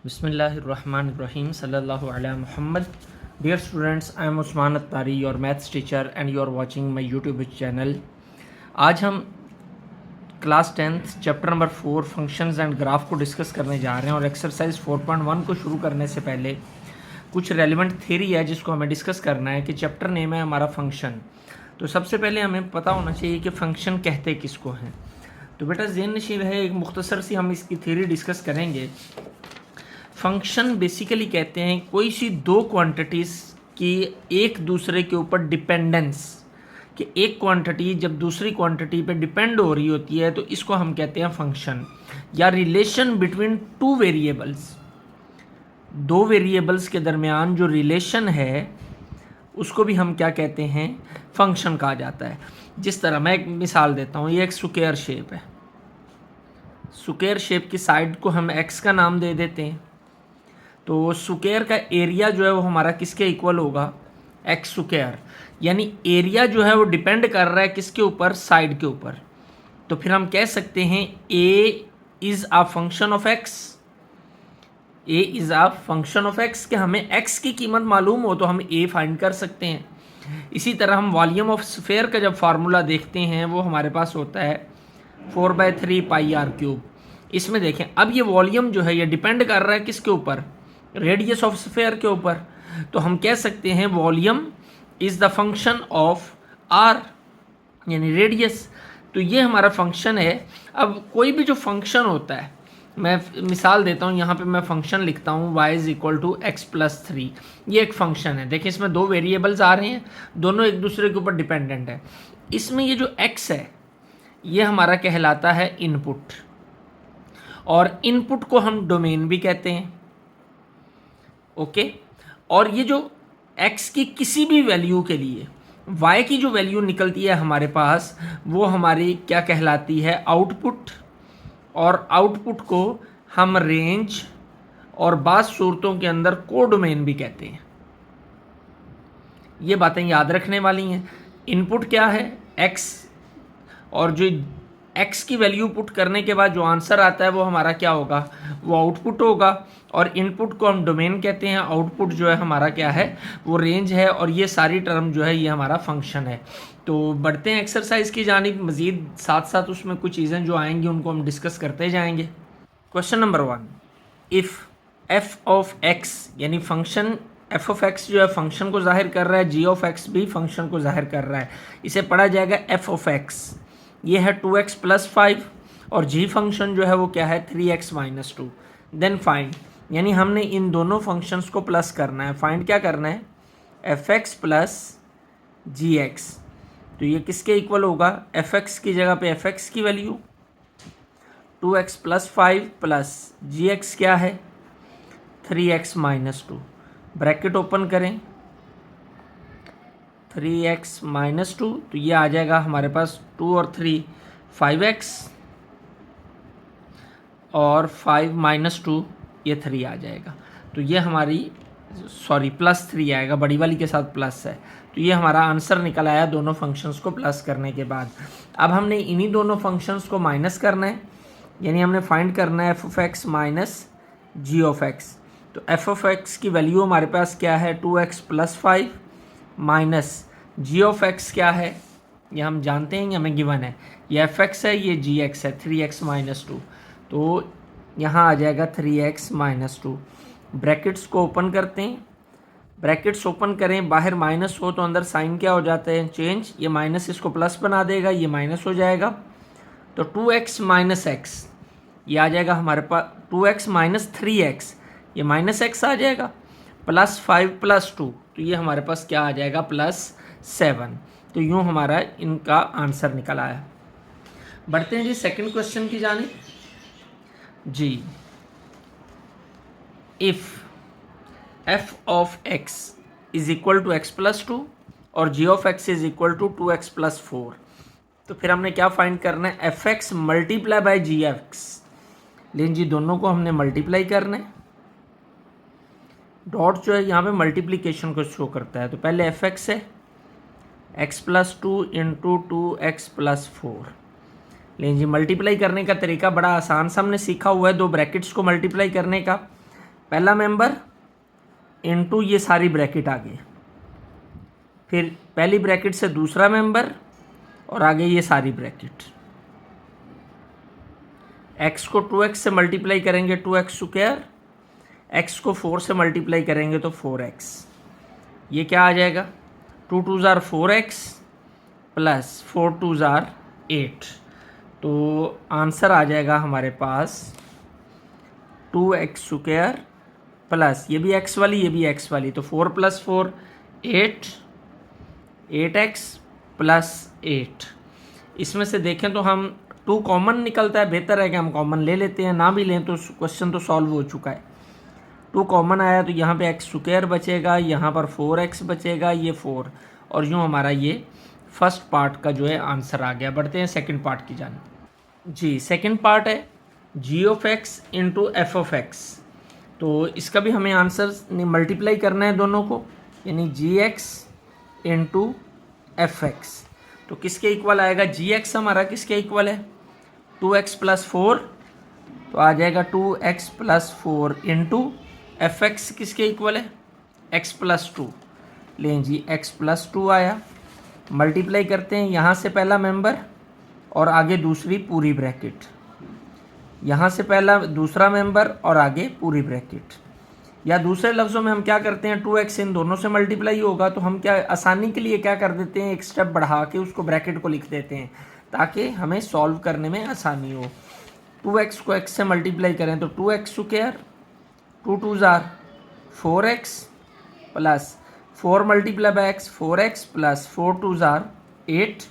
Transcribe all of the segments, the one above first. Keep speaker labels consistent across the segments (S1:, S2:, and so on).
S1: Bismillahirrahmanirrahim. Sallallahu ala Muhammad. Dear students, I am Usman Attari, your maths teacher, and you are watching my YouTube channel. आज हम class 10th chapter number 4 functions and graph को discuss करने जा रहे हैं और exercise 4.1 को शुरू करने से पहले कुछ रेलिवेंट थ्योरी है जिसको हमें डिस्कस करना है कि चैप्टर नेम है हमारा फंक्शन। तो सबसे पहले हमें पता होना चाहिए कि फंक्शन कहते किसको हैं। तो बेटा ज़हन नशीब है, एक मुख्तसर सी हम इसकी थ्योरी डिस्कस करेंगे। फंक्शन बेसिकली कहते हैं कोई सी दो क्वांटिटीज़ की एक दूसरे के ऊपर डिपेंडेंस, कि एक क्वांटिटी जब दूसरी क्वांटिटी पे डिपेंड हो रही होती है तो इसको हम कहते हैं फंक्शन, या रिलेशन बिटवीन टू वेरिएबल्स। दो वेरिएबल्स के दरमियान जो रिलेशन है उसको भी हम क्या कहते हैं, फंक्शन कहा जाता है। जिस तरह मैं एक मिसाल देता हूँ, ये एक स्क्वायर शेप है। स्क्वायर शेप की साइड को हम एक्स का नाम दे देते हैं, तो स्क्वायर का एरिया जो है वो हमारा किसके इक्वल होगा, एक्स स्क्वायर। यानी एरिया जो है वो डिपेंड कर रहा है किसके ऊपर, साइड के ऊपर। तो फिर हम कह सकते हैं A is a function of x. A is a function of x, कि हमें एक्स की कीमत मालूम हो तो हम ए फाइंड कर सकते हैं। इसी तरह हम वॉल्यूम ऑफ स्फेयर का जब फार्मूला देखते हैं वो हमारे पास होता है 4/3 पाई आर क्यूब। इसमें देखें अब ये वॉल्यूम जो है ये डिपेंड कर रहा है किसके ऊपर, रेडियस ऑफ स्फेयर के ऊपर। तो हम कह सकते हैं volume is the function of R, यानी रेडियस। तो ये हमारा फंक्शन है। अब कोई भी जो फंक्शन होता है, मैं मिसाल देता हूँ, यहाँ पे मैं फंक्शन लिखता हूँ y is equal to X plus 3। ये एक फंक्शन है। देखिए इसमें दो वेरिएबल्स आ रहे हैं, दोनों एक दूसरे के ऊपर डिपेंडेंट है। इसमें ये जो x है ये हमारा कहलाता है इनपुट, और इनपुट को हम डोमेन भी कहते हैं। ओके। और ये जो x की किसी भी वैल्यू के लिए y की जो वैल्यू निकलती है हमारे पास, वो हमारी क्या कहलाती है, आउटपुट। और आउटपुट को हम रेंज और बाज़ सूरतों के अंदर कोडोमेन भी कहते हैं। ये बातें याद रखने वाली हैं। इनपुट क्या है, x, और जो x की वैल्यू पुट करने के बाद जो आंसर आता है वो हमारा क्या होगा, वो आउटपुट होगा। और इनपुट को हम डोमेन कहते हैं, आउटपुट जो है हमारा क्या है, वो रेंज है। और ये सारी टर्म जो है ये हमारा फंक्शन है। तो बढ़ते हैं एक्सरसाइज की जानिब। मज़ीद साथ साथ उसमें कुछ चीज़ें जो आएंगी उनको हम डिस्कस करते जाएंगे। Question number 1, if F of x, यानी फंक्शन एफ ऑफ एक्स जो है फंक्शन को जाहिर कर रहा है, जी ऑफ एक्स भी फंक्शन को जाहिर कर रहा है। इसे पढ़ा जाएगा एफ ऑफ एक्स। ये है 2x + 5 और जी फंक्शन जो है वो क्या है, 3x - 2। देन फाइंड, यानी हमने इन दोनों फंक्शंस को प्लस करना है। फाइंड क्या करना है, fx + gx। तो ये किसके इक्वल होगा, fx की जगह पे fx की वैल्यू 2x + 5 प्लस gx क्या है, 3x - 2। ब्रैकेट ओपन करें, 3x - 2, तो ये आ जाएगा हमारे पास 2 और 3 5x, और 5 - 2 ये 3 आ जाएगा। तो ये हमारी +3 आएगा, बड़ी वाली के साथ प्लस है। तो ये हमारा आंसर निकल आया दोनों फंक्शंस को प्लस करने के बाद। अब हमने इन्हीं दोनों फंक्शंस को माइनस करना है, यानी हमने फाइंड करना है F of X minus G of X. तो एफ ऑफ एक्स की वैल्यू हमारे पास क्या है, 2x + 5 minus G of x क्या है, ये हम जानते हैं, हमें गिवन है। ये एफ एक्स है, ये जी एक्स है, 3x - 2। तो यहाँ आ जाएगा 3x - 2। ब्रैकेट्स को ओपन करते हैं, ब्रैकेट्स ओपन करें, बाहर माइनस हो तो अंदर साइन क्या हो जाता है, चेंज। ये माइनस इसको प्लस बना देगा, ये माइनस हो जाएगा। तो 2x - x ये आ जाएगा हमारे पास, 2x - 3x ये -x आ जाएगा, +5 + 2 तो ये हमारे पास क्या आ जाएगा, +7। तो यूँ हमारा इनका आंसर निकल आया। बढ़ते हैं जी सेकंड क्वेश्चन की जानिब जी। If F of X is equal to x + 2 और G of X is equal to 2x + 4, तो फिर हमने क्या फाइंड करना है, एफ एक्स × जी एक्स। लेकिन जी दोनों को हमने मल्टीप्लाई करना है। डॉट जो है यहाँ पे मल्टीप्लिकेशन को शो करता है। तो पहले एफ एक्स है x + 2 × 2x + 4। लेकिन जी मल्टीप्लाई करने का तरीका बड़ा आसान सा हमने सीखा हुआ है, दो ब्रैकेट्स को मल्टीप्लाई करने का। पहला मेंबर इनटू ये सारी ब्रैकेट आगे, फिर पहली ब्रैकेट से दूसरा मेंबर और आगे ये सारी ब्रैकेट। x को 2x से मल्टीप्लाई करेंगे 2x स्क्वायर, x को 4 से मल्टीप्लाई करेंगे तो 4x। ये क्या आ जाएगा, 2 2 ज़ार 4x प्लस 4 2 ज़ार 8। तो आंसर आ जाएगा हमारे पास 2x स्क्वायर प्लस ये भी x वाली ये भी x वाली, तो 4 + 4 8, 8x प्लस 8। इसमें से देखें तो हम 2 कॉमन निकलता है, बेहतर है कि हम कॉमन ले लेते हैं, ना भी लें तो क्वेश्चन तो सॉल्व हो चुका है। 2 कॉमन आया तो यहाँ पे x स्क्वायर बचेगा, यहाँ पर 4x बचेगा, ये 4, और यूँ हमारा ये फर्स्ट पार्ट का जो है आंसर आ गया। बढ़ते हैं सेकंड पार्ट की जानिब। जी सेकंड पार्ट है g(x) इंटू f(x). तो इसका भी हमें आंसर मल्टीप्लाई करना है दोनों को, यानी gx इंटू f(x). तो किसके इक्वल आएगा, gx हमारा किसके इक्वल है, 2x + 4, तो आ जाएगा 2x + 4 इंटू f(x) किसके इक्वल है, x + 2। लें जी x + 2 आया, मल्टीप्लाई करते हैं यहाँ से पहला मेंबर और आगे दूसरी पूरी ब्रैकेट, यहाँ से पहला दूसरा मेंबर और आगे पूरी ब्रैकेट। या दूसरे लफ्ज़ों में हम क्या करते हैं, 2x इन दोनों से मल्टीप्लाई होगा तो हम क्या आसानी के लिए क्या कर देते हैं, एक स्टेप बढ़ा के उसको ब्रैकेट को लिख देते हैं ताकि हमें सॉल्व करने में आसानी हो। 2x को x से मल्टीप्लाई करें तो 2x स्क्वायर, 2 2 ज़ार 4x plus 4 × x 4x plus 4 2 ज़ार 8।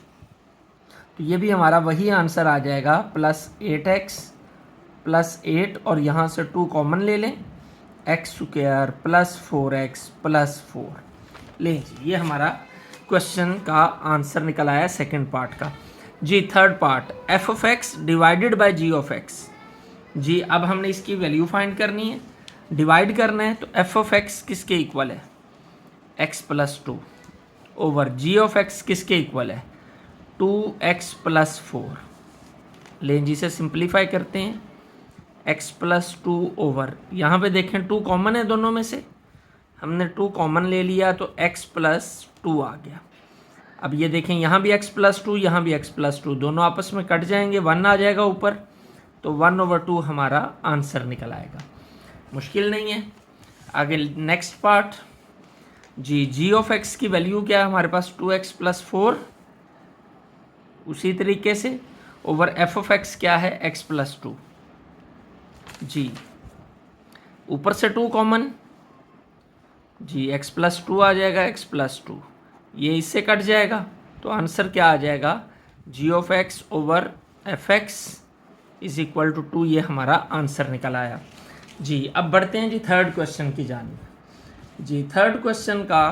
S1: तो ये भी हमारा वही आंसर आ जाएगा, प्लस 8x प्लस 8 और यहाँ से 2 कॉमन ले लें, x square plus 4x plus 4। लें जी ये हमारा क्वेश्चन का आंसर निकल आया सेकंड पार्ट का। जी third part, f(x) divided by g(x). जी अब हमने इसकी वैल्यू फाइंड करनी है, डिवाइड करना है, तो f(x) किसके इक्वल है, x + 2 ओवर g(x) किसके इक्वल है, 2x + 4। लें जी से सिंप्लीफाई करते हैं, x + 2 ओवर, यहाँ पे देखें 2 कॉमन है दोनों में से, हमने 2 कॉमन ले लिया तो x + 2 आ गया। अब ये देखें यहाँ भी x + 2 यहाँ भी x + 2, दोनों आपस में कट जाएंगे, 1 आ जाएगा ऊपर, तो 1/2 हमारा आंसर निकल आएगा। मुश्किल नहीं है। आगे नेक्स्ट पार्ट, जी g(x) की वैल्यू क्या है हमारे पास, 2x + 4, उसी तरीके से ओवर f(x) क्या है, x + 2। जी ऊपर से 2 कॉमन, जी x + 2 आ जाएगा, x + 2, ये इससे कट जाएगा, तो आंसर क्या आ जाएगा, g(x) ओवर f(x) = 2। ये हमारा आंसर निकल आया। जी अब बढ़ते हैं जी थर्ड क्वेश्चन की जानिब। जी थर्ड क्वेश्चन का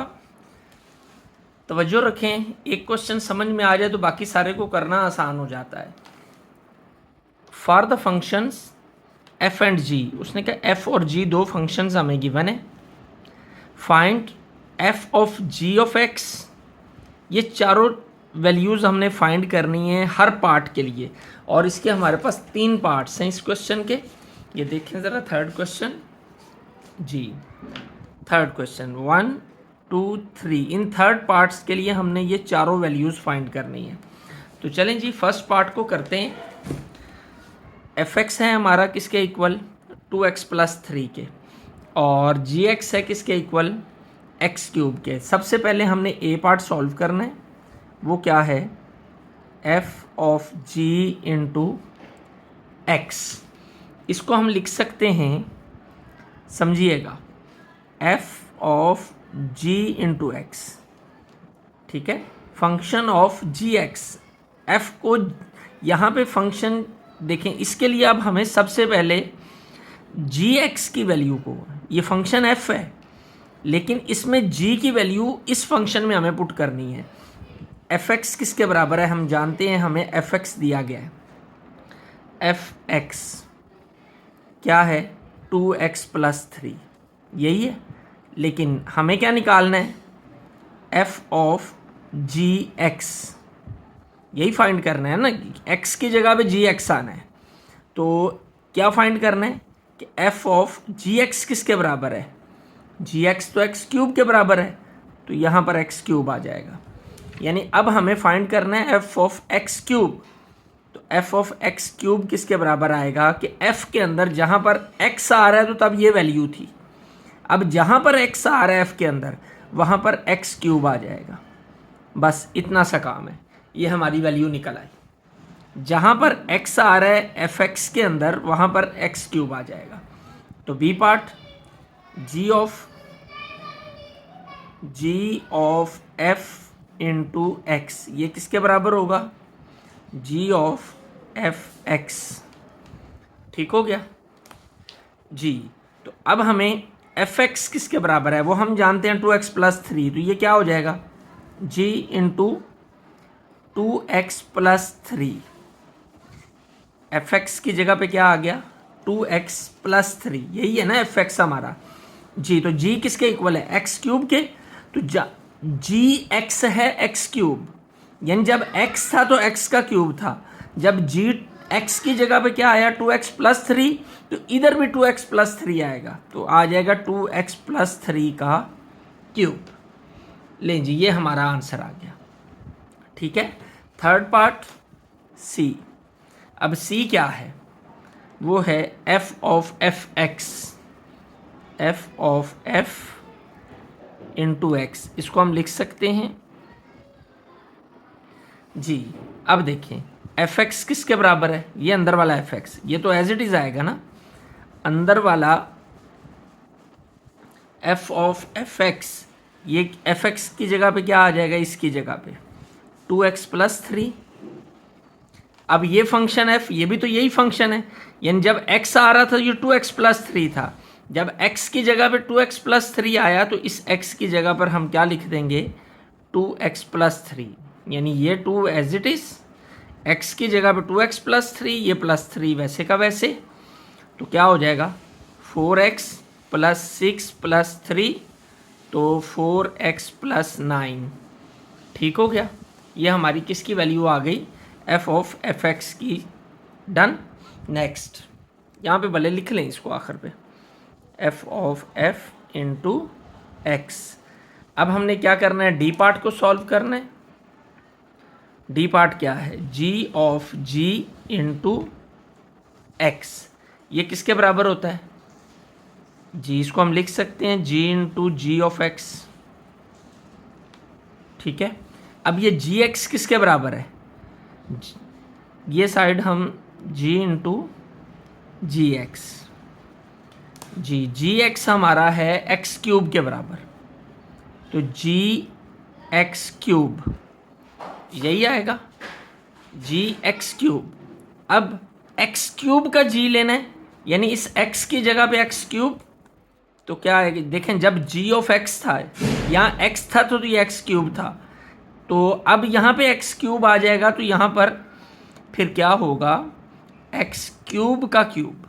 S1: तवज्जो रखें, एक क्वेश्चन समझ में आ जाए तो बाकी सारे को करना आसान हो जाता है। For the functions f and g, उसने कहा f और g 2 फंक्शंस हमें गिवन है, फाइंड f ऑफ g(x). ये चारों वैल्यूज़ हमने फाइंड करनी है हर पार्ट के लिए, और इसके हमारे पास 3 पार्ट्स हैं इस क्वेश्चन के। ये देखें ज़रा थर्ड क्वेश्चन, जी थर्ड क्वेश्चन 1 2 3, इन थर्ड पार्ट्स के लिए हमने ये चारों वैल्यूज़ फाइंड करनी है। तो चलें जी फर्स्ट पार्ट को करते हैं। f(x) है हमारा किसके इक्वल, 2x + 3 के, और g(x) है किसके इक्वल, x³ के। सबसे पहले हमने a पार्ट सॉल्व करना है, वो क्या है, f of g into x। इसको हम लिख सकते हैं, समझिएगा, f of g into x, ठीक है, फंक्शन ऑफ gx। f को यहाँ पे फंक्शन देखें, इसके लिए अब हमें सबसे पहले gx की वैल्यू को, ये फंक्शन f है लेकिन इसमें g की वैल्यू इस फंक्शन में हमें पुट करनी है। f(x) किसके बराबर है, हम जानते हैं, हमें f(x) दिया गया है, f(x) क्या है, 2x + 3, यही है। लेकिन हमें क्या निकालना है, f ऑफ gx, यही फाइंड करना है ना, x की जगह पे gx आना है। तो क्या फाइंड करना है कि एफ ऑफ जी एक्स किसके बराबर है, जी एक्स तो एक्स क्यूब के बराबर है, तो यहाँ पर एक्स क्यूब आ जाएगा। यानी अब हमें फाइंड करना है एफ ऑफ एक्स क्यूब। तो एफ ऑफ एक्स क्यूब किसके बराबर आएगा कि एफ के अंदर जहाँ पर एक्स आ रहा है तो तब ये वैल्यू थी, अब जहाँ पर एक्स आ रहा है एफ के अंदर वहाँ पर एक्स क्यूब आ जाएगा। बस इतना सा काम है, ये हमारी वैल्यू निकल आई। जहाँ पर एक्स आ रहा है एफ एक्स के अंदर वहाँ पर एक्स क्यूब आ जाएगा। तो B part G of F into X, ये किसके बराबर होगा, जी ऑफ एफ एक्स। ठीक हो गया जी। तो अब हमें एफ एक्स किसके बराबर है वो हम जानते हैं 2x प्लस 3, तो ये क्या हो जाएगा g into 2x plus 3। F X की जगह पे क्या आ गया 2x प्लस 3, यही है ना एफ एक्स हमारा जी। तो g किसके इक्वल है x क्यूब के, तो जी एक्स है एक्स क्यूब, यानी जब x था तो x का क्यूब था, जब g x की जगह पे क्या आया 2x प्लस 3, तो इधर भी 2x प्लस 3 आएगा, तो आ जाएगा 2x प्लस 3 का क्यूब। लें जी, ये हमारा आंसर आ गया। ठीक है, थर्ड पार्ट सी। अब सी क्या है, वो है F of F x, F of F into X. इसको हम लिख सकते हैं जी। अब देखिए एफ एक्स किसके बराबर है, ये अंदर वाला एफ एक्स, ये तो एज इट इज आएगा ना, अंदर वाला एफ ऑफ एफ एक्स, ये एफ एक्स की जगह पे क्या आ जाएगा, इसकी जगह पे 2x प्लस 3। अब ये फंक्शन एफ, ये भी तो यही फंक्शन है, यानी जब x आ रहा था ये 2x प्लस 3 था, जब x की जगह पे 2x प्लस 3 आया तो इस x की जगह पर हम क्या लिख देंगे 2x प्लस 3, यानी ये 2 एज इट इज, x की जगह पे 2x प्लस 3, ये प्लस 3 वैसे का वैसे, तो क्या हो जाएगा 4x प्लस 6 प्लस 3, तो 4x प्लस 9। ठीक हो गया, ये हमारी किसकी वैल्यू आ गई, एफ ऑफ एफ एक्स की। डन। नेक्स्ट यहाँ पे भले लिख लें इसको आखिर पे, F of F into x. अब हमने क्या करना है, डी पार्ट को सॉल्व करना है। डी पार्ट क्या है, जी ऑफ जी इंटू एक्स, ये किसके बराबर होता है जी, इसको हम लिख सकते हैं G into G of X. ठीक है, अब ये जी एक्स किसके बराबर है, ये साइड हम जी इंटू जी एक्स, जी एक्स हमारा है एक्स क्यूब के बराबर, तो जी एक्स क्यूब यही आएगा, जी एक्स क्यूब। अब एक्स क्यूब का जी लेना है, यानी इस एक्स की जगह पे एक्स क्यूब, तो क्या है देखें, जब जी ऑफ एक्स था यहाँ एक्स था तो ये एक्स क्यूब था, तो अब यहाँ पे एक्स क्यूब आ जाएगा, तो यहाँ पर फिर क्या होगा एक्स क्यूब का क्यूब,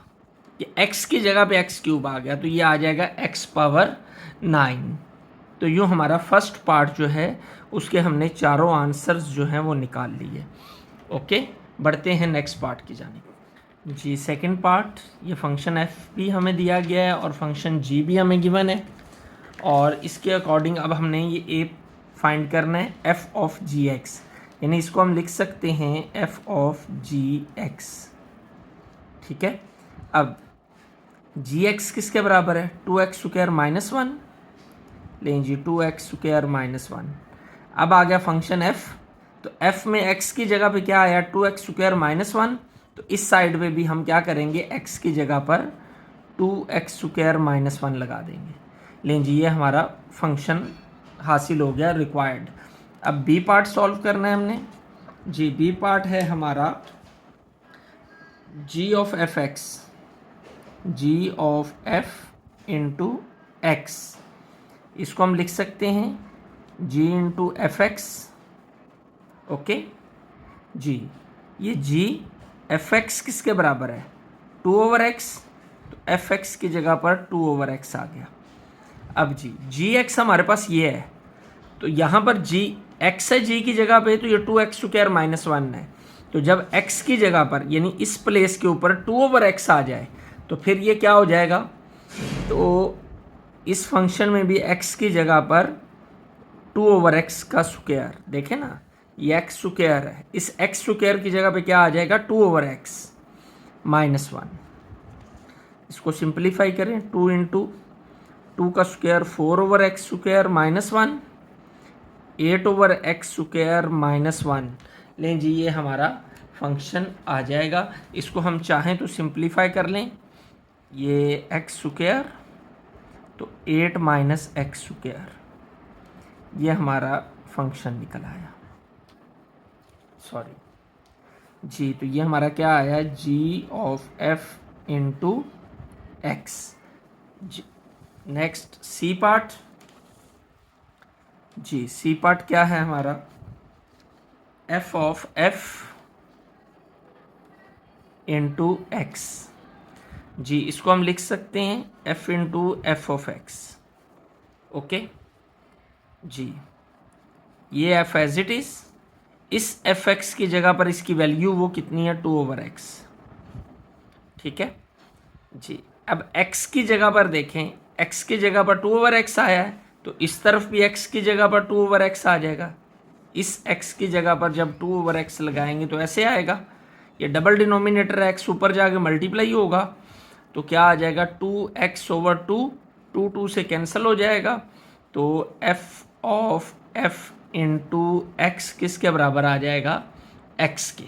S1: ये एक्स की जगह पे एक्स क्यूब आ गया, तो ये आ जाएगा एक्स पावर 9। तो यूँ हमारा फर्स्ट पार्ट जो है उसके हमने चारों आंसर्स जो हैं वो निकाल लिए। ओके, बढ़ते हैं नेक्स्ट पार्ट की जानिब जी। सेकंड पार्ट, ये फंक्शन एफ भी हमें दिया गया है और फंक्शन जी भी हमें गिवन है, और इसके अकॉर्डिंग अब हमने ये ए फाइंड करना है एफ ऑफ जी एक्स, यानी इसको हम लिख सकते हैं एफ ऑफ जी एक्स। ठीक है, अब जी एक्स किसके बराबर है 2x स्क्वायर माइनस 1, लें जी 2x स्क्वायर माइनस 1। अब आ गया फंक्शन f, तो f में x की जगह पे क्या आया 2x स्क्वायर माइनस 1, तो इस साइड पे भी हम क्या करेंगे x की जगह पर 2x स्क्वायर माइनस 1 लगा देंगे। लें जी, ये हमारा फंक्शन हासिल हो गया रिक्वायर्ड। अब बी पार्ट सॉल्व करना है हमने जी। बी पार्ट है हमारा G of F X, G of F into X, इसको हम लिख सकते हैं G into F X. Okay जी, ये जी एफ एक्स किसके बराबर है 2 ओवर एक्स, तो एफ एक्स की जगह पर 2 ओवर एक्स आ गया। अब जी एक्स हमारे पास ये है, तो यहाँ पर जी एक्स है जी की जगह पे, तो ये 2x स्क्वायर माइनस 1 है, तो जब x की जगह पर यानी इस प्लेस के ऊपर 2 ओवर एक्स आ जाए तो फिर ये क्या हो जाएगा, तो इस फंक्शन में भी x की जगह पर 2/x का स्क्वायर, देखें ना ये x स्क्वायर है, इस x स्क्वायर की जगह पे क्या आ जाएगा 2/x -1। इसको सिंप्लीफाई करें, 2 इंटू 2 का square 4/x square -1, 8/x square -1। लें जी, ये हमारा फंक्शन आ जाएगा। इसको हम चाहें तो सिंप्लीफाई कर लें, ये x स्क्वायर तो 8 - x स्क्वायर, ये हमारा फंक्शन निकल आया। सॉरी जी, तो ये हमारा क्या आया, g of f into X. Next C part. जी, सी पार्ट क्या है हमारा, f of f into X. जी, इसको हम लिख सकते हैं f into F of X. Okay जी, ये f एज इट इज, इस एफ एक्स की जगह पर इसकी वैल्यू वो कितनी है 2/x। ठीक है जी। अब x की जगह पर देखें, x की जगह पर 2/x आया है, तो इस तरफ भी x की जगह पर 2/x आ जाएगा। इस x की जगह पर जब 2/x लगाएंगे तो ऐसे आएगा, ये डबल डिनोमिनेटर x ऊपर जाके मल्टीप्लाई होगा, तो क्या आ जाएगा 2x/2, 2 से कैंसिल हो जाएगा, तो f of f into x किसके बराबर आ जाएगा, x के।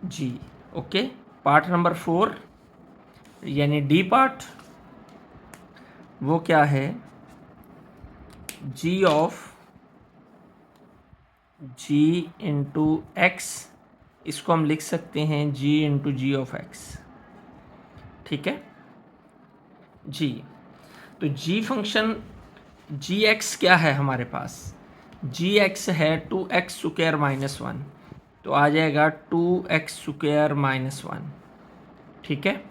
S1: जी ओके, पार्ट नंबर 4 यानी डी पार्ट, वो क्या है, g of g into X, इसको हम लिख सकते हैं g into G of X. ठीक है जी, तो g फंक्शन gx क्या है हमारे पास, gx है 2x स्क्वायर -1, तो आ जाएगा 2x स्क्वायर -1। ठीक है,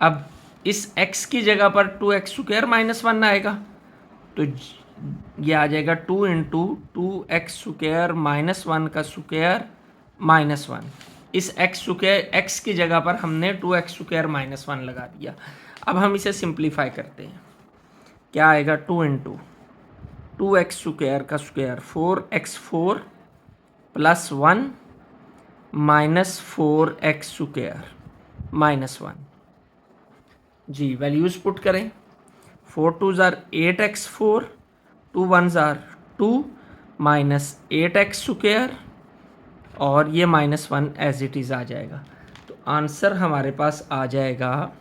S1: अब इस x की जगह पर 2x स्क्वायर -1 आएगा, तो ये आ जाएगा 2 इंटू 2x स्क्वायर -1 का स्क्वायर -1। इस x की जगह पर हमने 2x स्क्वायर -1 लगा दिया। अब हम इसे सिंप्लीफाई करते हैं, क्या आएगा 2 इंटू 2x स्क्वायर का square 4x4 plus 1 -4x square -1। जी, वैल्यूज पुट करें, 4 2 ज़ार 8x4, 2 1 ज़ार 2 -8x स्क्वायर, और ये -1 एज इट इज़ आ जाएगा। तो आंसर हमारे पास आ जाएगा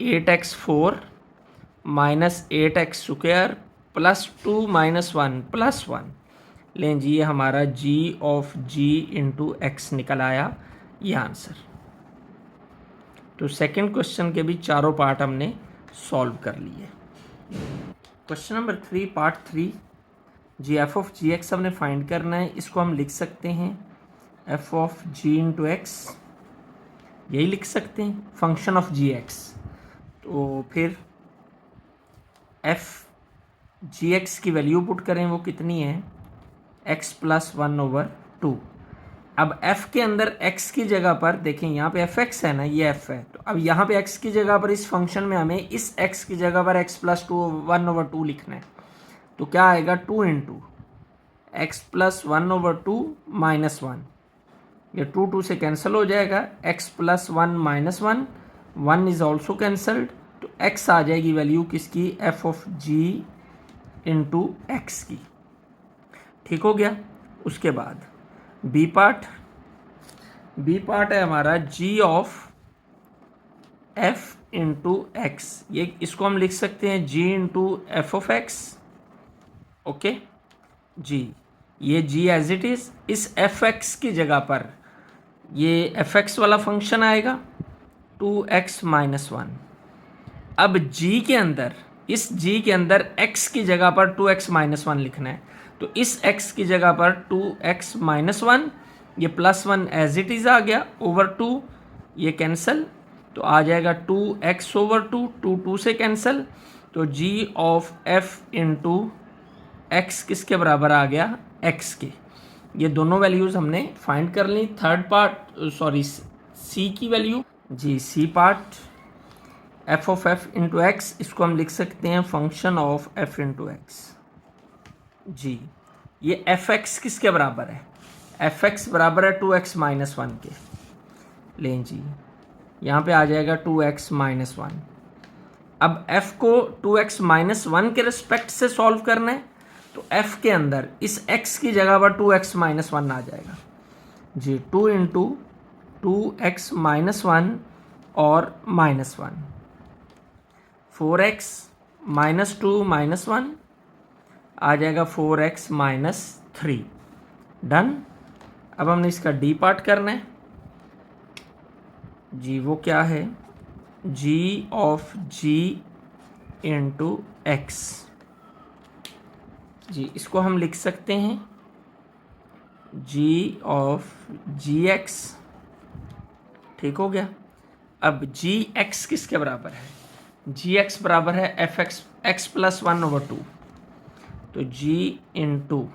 S1: 8x4 -8x square plus 2 -1 plus 1। लें जी, ये हमारा g of g into x निकल आया, ये आंसर। तो सेकंड क्वेश्चन के भी चारों पार्ट हमने सॉल्व कर लिए। Question number 3 part 3, G F of G X हमने फाइंड करना है। इसको हम लिख सकते हैं F of G into X, यही लिख सकते हैं फंक्शन ऑफ जी एक्स। तो फिर एफ जी एक्स की वैल्यू पुट करें, वो कितनी है x प्लस 1/2। अब f के अंदर x की जगह पर देखें, यहाँ पे fx है ना, ये f है, तो अब यहाँ पे x की जगह पर इस फंक्शन में हमें इस x की जगह पर x प्लस 1/2 लिखना है। तो क्या आएगा 2 इंटू एक्स प्लस 1/2 -1, ये 2 से कैंसिल हो जाएगा, x plus 1 -1, 1 is also cancelled, तो x आ जाएगी वैल्यू किसकी, f of g into x की। ठीक हो गया। उसके बाद बी पार्ट है हमारा g of f into X, ये इसको हम लिख सकते हैं g into F of X. Okay जी, ये g एज इट इज, इस एफ एक्स की जगह पर ये एफ एक्स वाला फंक्शन आएगा 2x -1। अब g के अंदर, इस g के अंदर x की जगह पर 2x -1 लिखना है, तो इस x की जगह पर 2x -1, ये +1 एज इट इज़ आ गया, ओवर 2 ये कैंसिल, तो आ जाएगा 2x/2, 2 से कैंसिल, तो g of f into x किसके बराबर आ गया, x के। ये दोनों वैल्यूज़ हमने फाइंड कर ली। थर्ड पार्ट, सॉरी सी की value, G C part F of F into X, इसको हम लिख सकते हैं function of F into X. G, ये एफ एक्स किसके बराबर है? एफ एक्स बराबर है 2x माइनस 1 के। लें जी, यहाँ पे आ जाएगा 2x माइनस 1। अब f को 2x माइनस 1 के रिस्पेक्ट से सॉल्व करना है, तो f के अंदर इस x की जगह पर 2x माइनस 1 आ जाएगा जी। 2 इंटू 2x माइनस 1 और माइनस 1, 4x माइनस 2 माइनस 1 आ जाएगा 4x माइनस 3। डन। अब हमने इसका डी पार्ट करना है जी। वो क्या है? g of g into X जी। इसको हम लिख सकते हैं g ऑफ जी एक्स। ठीक हो गया। अब जी एक्स किसके बराबर है? जी एक्स बराबर है एफ एक्स एक्स प्लस 1/2। तो g इंटू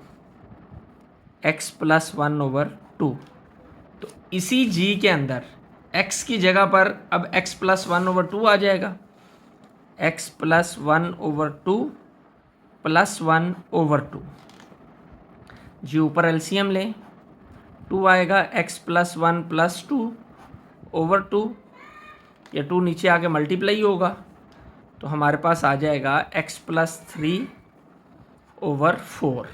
S1: एक्स प्लस 1/2। तो इसी g के अंदर x की जगह पर अब x प्लस 1/2 आ जाएगा। x प्लस 1/2 प्लस 1/2 जी। ऊपर एलसीएम लें, 2 आएगा, x प्लस 1 प्लस 2/2, या 2 नीचे आके मल्टीप्लाई होगा, तो हमारे पास आ जाएगा x प्लस 3/4।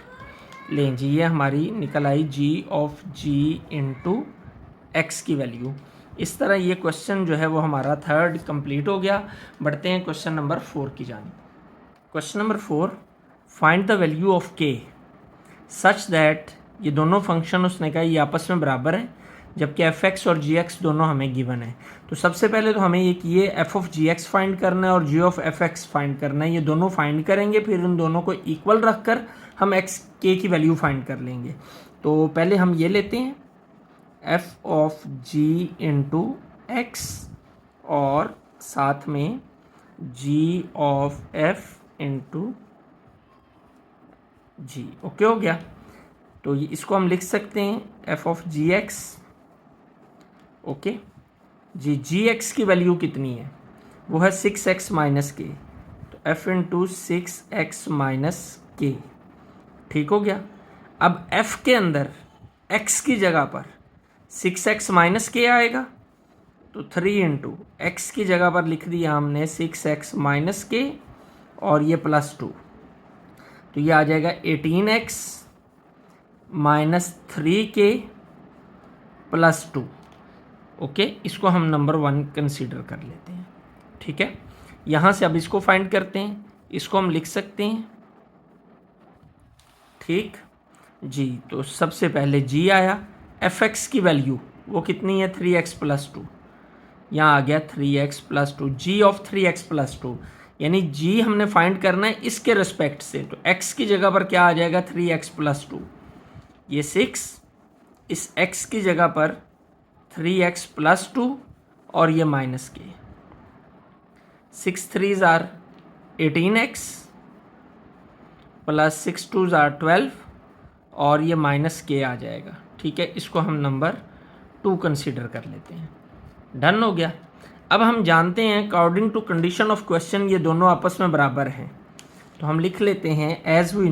S1: लें जी, ये हमारी निकल आई g of g into x की वैल्यू। इस तरह ये क्वेश्चन जो है वो हमारा थर्ड कंप्लीट हो गया। बढ़ते हैं क्वेश्चन नंबर 4 की जानिब। Question number 4, find the value of k such that, ये दोनों फंक्शन उसने कहा ये आपस में बराबर हैं, जबकि एफ एक्स और जी एक्स दोनों हमें गिवन है। तो सबसे पहले तो हमें ये F of G X find करना है और G of F X find करना है। ये दोनों फाइंड करेंगे, फिर उन दोनों को इक्वल रखकर हम एक्स के की वैल्यू फाइंड कर लेंगे। तो पहले हम ये लेते हैं F of G into X और साथ में G of F into G. Okay हो गया। तो इसको हम लिख सकते हैं F of G X. Okay G, G X की वैल्यू कितनी है? वो है 6x माइनस के। तो एफ इंटू 6x माइनस के। ठीक हो गया। अब f के अंदर x की जगह पर 6x माइनस के आएगा, तो 3 इंटू एक्स की जगह पर लिख दिया हमने 6x माइनस के और ये प्लस 2, तो ये आ जाएगा 18x minus 3k plus 2। Okay, इसको हम नंबर 1 कंसीडर कर लेते हैं। ठीक है, यहाँ से अब इसको फाइंड करते हैं। इसको हम लिख सकते हैं। ठीक जी, तो सबसे पहले g आया, एफ एक्स की वैल्यू वो कितनी है? 3x plus 2। यहाँ आ गया 3x plus 2, ji of 3x plus 2, यानी g हमने फाइंड करना है इसके रिस्पेक्ट से। तो x की जगह पर क्या आ जाएगा? 3x plus 2। ये 6, इस x की जगह पर 3x प्लस 2 और ये माइनस के। 6 3s are 18x plus 6 2s are 12 और ये माइनस के आ जाएगा। ठीक है, इसको हम नंबर 2 कंसीडर कर लेते हैं। डन हो गया। अब हम जानते हैं according to condition of question ये दोनों आपस में बराबर हैं, तो हम लिख लेते हैं एज वी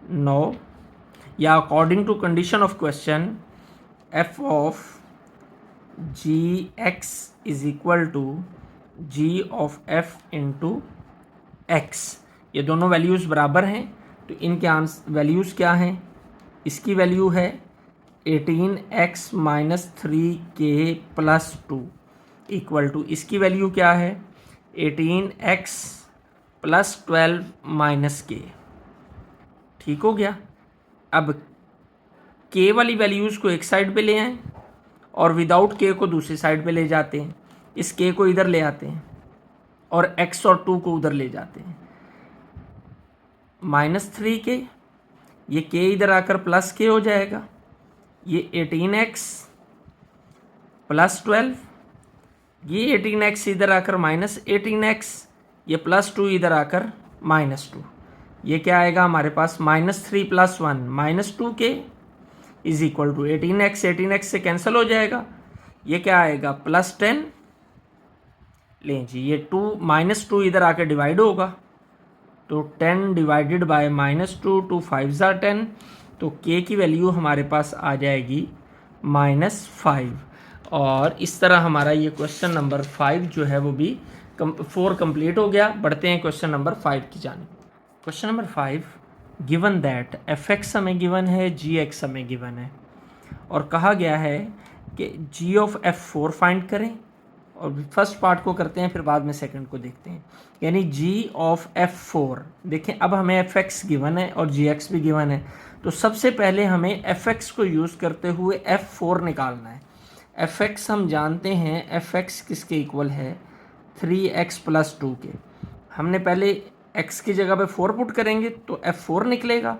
S1: नो या according to condition of question F of G X is equal to G of F into X. ये दोनों वैल्यूज़ बराबर हैं, तो इनके वैल्यूज़ क्या हैं? इसकी वैल्यू है 18x minus 3k plus 2 equal to, इसकी वैल्यू क्या है? 18x प्लस 12 माइनस के। ठीक हो गया। अब k वाली वैल्यूज़ को एक साइड पे ले आएं और विदाउट k को दूसरी साइड पे ले जाते हैं। इस k को इधर ले आते हैं और x और 2 को उधर ले जाते हैं। माइनस 3k, ये k इधर आकर प्लस k हो जाएगा। ये 18x प्लस 12, ये 18x इधर आकर माइनस 18x, ये प्लस 2 इधर आकर माइनस 2। ये क्या आएगा हमारे पास? Minus 3 plus 1 minus 2k is equal to 18x। 18x से कैंसिल हो जाएगा, ये क्या आएगा +10। लें जी, ये 2 -2 इधर आके डिवाइड होगा, तो 10 डिवाइडेड बाय -2, 2 5 ज़ा 10, तो k की वैल्यू हमारे पास आ जाएगी -5। और इस तरह हमारा ये क्वेश्चन नंबर 5 जो है वो भी 4 कंप्लीट हो गया। बढ़ते हैं क्वेश्चन नंबर 5 की जानिब। Question number 5, given that f(x) हमें गिवन है, g(x) हमें गिवन है, और कहा गया है कि g ऑफ f4 फाइंड करें। और फर्स्ट पार्ट को करते हैं, फिर बाद में सेकंड को देखते हैं। यानी g ऑफ f4, देखें अब हमें f(x) गिवन है और g(x) भी गिवन है, तो सबसे पहले हमें f(x) को यूज़ करते हुए f4 निकालना है। f(x) हम जानते हैं f(x) किसके इक्वल है 3x + 2 के। हमने पहले x की जगह पे 4 पुट करेंगे तो f4 निकलेगा,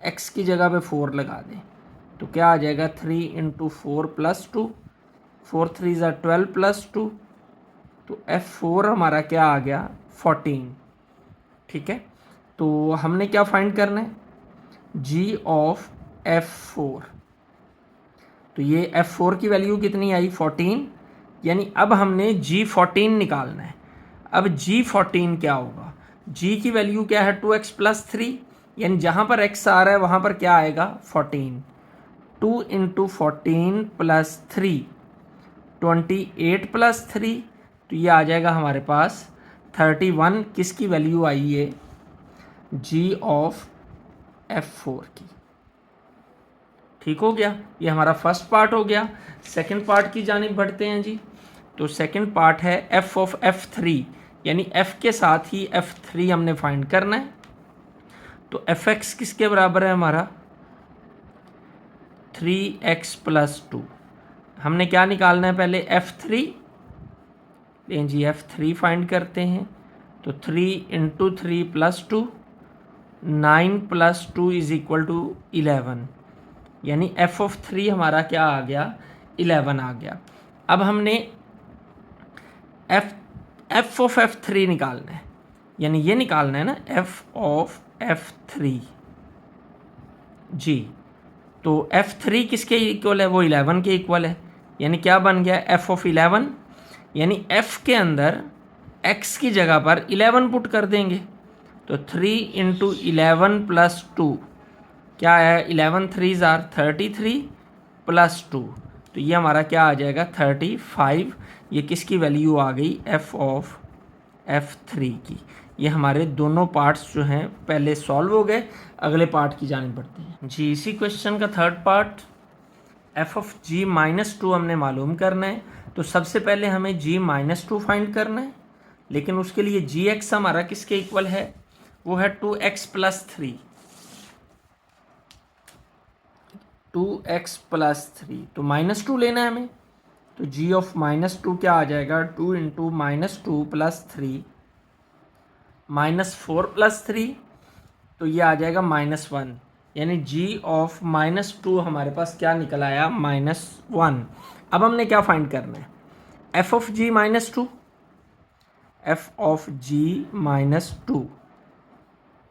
S1: x की जगह पे 4 लगा दें तो क्या आ जाएगा 3 × 4 + 2, 4 3 ज़ा 12 + 2, तो f4 हमारा क्या आ गया 14। ठीक है, तो हमने क्या फाइंड करना है g ऑफ f4, तो ये f4 की वैल्यू कितनी आई 14, यानी अब हमने g14 निकालना है। अब g14 क्या होगा, g की वैल्यू क्या है 2x + 3, यानी जहाँ पर x आ रहा है वहाँ पर क्या आएगा 14, 2 × 14 + 3 28 + 3, तो ये आ जाएगा हमारे पास 31। किसकी वैल्यू आई है g ऑफ f4 की। ठीक हो गया, ये हमारा फर्स्ट पार्ट हो गया। सेकंड पार्ट की जानिब बढ़ते हैं जी। तो सेकंड पार्ट है f ऑफ f3, यानी f के साथ ही f3 हमने फाइंड करना है। तो f(x) किसके बराबर है हमारा 3x + 2। हमने क्या निकालना है पहले f3, लें जी f3 फाइंड करते हैं, तो 3 × 3 + 2, 9 + 2 = 11, यानी f ऑफ 3 हमारा क्या आ गया 11 आ गया। अब हमने f ऑफ f3 निकालना है, यानी ये निकालना है ना f ऑफ f3 जी। तो f3 किसके इक्वल है, वो 11 के इक्वल है, यानी क्या बन गया f ऑफ 11, यानी f के अंदर x की जगह पर 11 पुट कर देंगे, तो 3 × 11 + 2 क्या है 11 3 ज़ा 33 + 2, तो ये हमारा क्या आ जाएगा 35। ये किसकी वैल्यू आ गई f ऑफ f3 की। ये हमारे दोनों पार्ट्स जो हैं पहले सॉल्व हो गए। अगले पार्ट की जानिब बढ़ते हैं जी। इसी क्वेश्चन का third part f of g -2 हमने मालूम करना है। तो सबसे पहले हमें g -2 फाइंड करना है, लेकिन उसके लिए gx हमारा किसके इक्वल है, वो है 2x + 3, 2x + 3, तो -2 लेना है हमें। तो g ऑफ -2 क्या आ जाएगा 2 × -2 + 3 -4 + 3, तो ये आ जाएगा -1, यानी g ऑफ -2 हमारे पास क्या निकल आया -1। अब हमने क्या फाइंड करना है f of g -2, f of g -2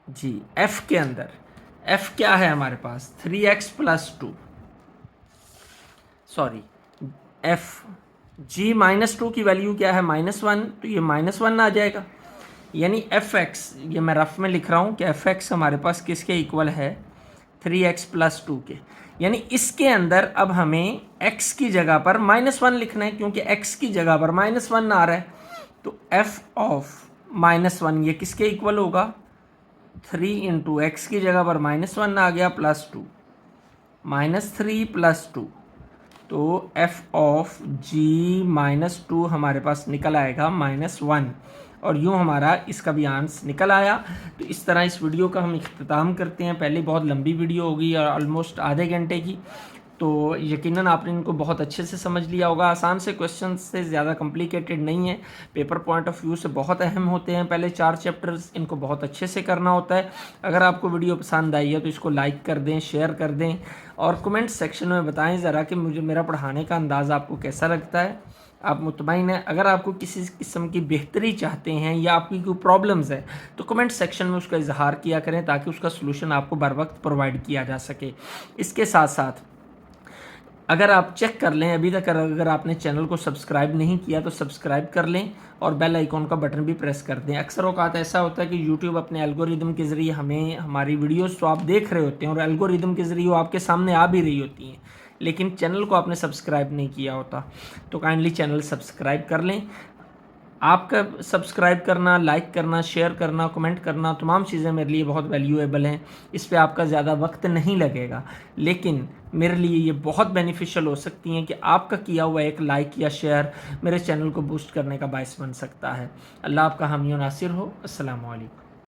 S1: जी। f के अंदर f क्या है हमारे पास 3x + 2, सॉरी f g -2 की वैल्यू क्या है -1, तो ये -1 आ जाएगा, यानी f(x), ये मैं रफ में लिख रहा हूँ कि f(x) हमारे पास किसके इक्वल है 3x + 2 के, यानी इसके अंदर अब हमें x की जगह पर -1 लिखना है, क्योंकि x की जगह पर -1 आ रहा है, तो f ऑफ -1 ये किसके इक्वल होगा 3 × x की जगह पर -1 आ गया +2, -3 + 2, तो f ऑफ g -2 हमारे पास निकल आएगा -1, और यूँ हमारा इसका भी आंसर निकल आया। तो इस तरह इस वीडियो का हम इख्तिताम करते हैं। पहले बहुत लंबी वीडियो हो गई और ऑलमोस्ट आधे घंटे की, तो यकीनन आपने इनको बहुत अच्छे से समझ लिया होगा। आसान से क्वेश्चन से ज़्यादा कॉम्प्लिकेटेड नहीं है, पेपर पॉइंट ऑफ व्यू से बहुत अहम होते हैं। पहले 4 चैप्टर्स, इनको बहुत अच्छे से करना होता है। अगर आपको वीडियो पसंद आई है तो इसको लाइक कर दें, शेयर कर दें, और कमेंट सेक्शन में बताएं ज़रा कि मुझे मेरा पढ़ाने का अंदाज़ आपको कैसा लगता है, आप मुतमईन हैं। अगर आपको किसी किस्म की बेहतरी चाहते हैं या आपकी कोई प्रॉब्लम्स है तो कमेंट सेक्शन में उसका इजहार किया करें, ताकि उसका सलूशन आपको बर वक्त प्रोवाइड किया जा सके। इसके साथ साथ अगर आप चेक कर लें अभी तक, अगर आपने चैनल को सब्सक्राइब नहीं किया तो सब्सक्राइब कर लें और बेल आइकॉन का बटन भी प्रेस कर दें। अक्सर औकात ऐसा होता है कि यूट्यूब अपने एल्गोरिदम के ज़रिए हमें हमारी वीडियोस तो आप देख रहे होते हैं और एल्गोरिदम के ज़रिए वो आपके सामने आ भी रही होती हैं, लेकिन चैनल को आपने सब्सक्राइब नहीं किया होता। तो काइंडली चैनल सब्सक्राइब कर लें। आपका सब्सक्राइब करना, लाइक करना, शेयर करना, कमेंट करना, तमाम चीज़ें मेरे लिए बहुत वैल्यूएबल हैं। इस पे आपका ज़्यादा वक्त नहीं लगेगा, लेकिन मेरे लिए ये बहुत बेनिफिशियल हो सकती हैं कि आपका किया हुआ एक लाइक या शेयर मेरे चैनल को बूस्ट करने का बायस बन सकता है। अल्लाह आपका हामी और नासिर हो। अस्सलामु अलैकुम।